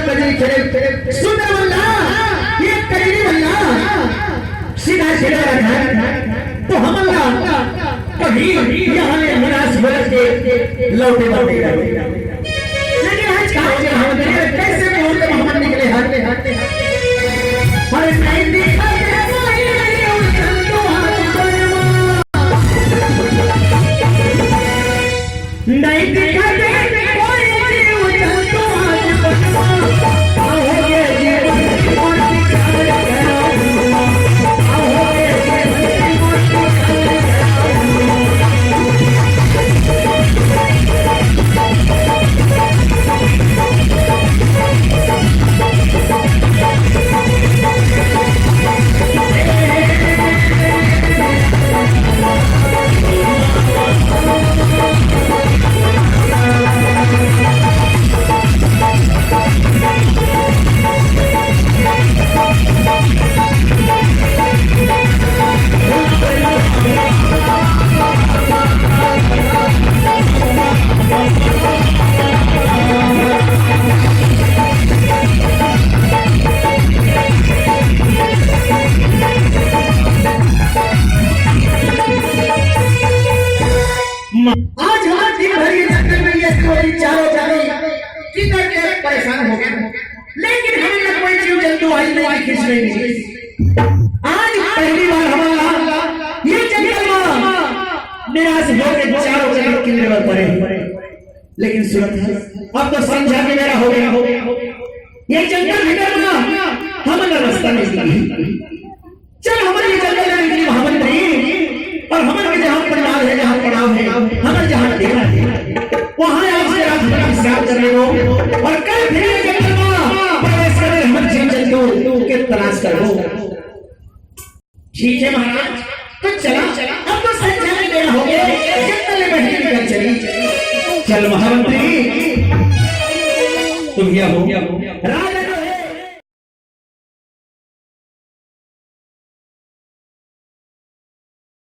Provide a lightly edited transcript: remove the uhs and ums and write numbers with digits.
कजरी चले सुंदर बल्ला ये कजरी बल्ला सीधा सीधा रखा तो हम अल्लाह कभी यहाँ ने मुनास बोल के लौटे लौटे लेकिन आज कहाँ से हम कैसे बोलते मोहम्मद निकले हाथ और नहीं देखा नहीं देखा आज हमारे दिन भर ये जंगल में ये कोई चारों जाने किधर के परेशान हो गए लेकिन हमें ना कोई जीव जंतु आई नहीं खींच नहीं आज पहली बार हमारा ये जंगल में निराश हो के चारों जगह किले पर पड़े लेकिन सुरत अब तो समझा के मेरा हो गया ये जंगल भीतर ना हमारा रास्ता नहीं चल हमारे जंगल में निकली महामंत्री और हमारे जहाँ परिवार है जहाँ पड़ाव है हमारे जहाँ डेरा है वहाँ आज के रात भर हिसाब करने को और कल फिर ये जंगल में प्रवेश करे हमारे जीव जंतु के तलाश करो ठीक है महाराज तो चला अब तो संचार देना हो गया जंगल में निकल चली चल महामंत्री तुम क्या हो गया राजा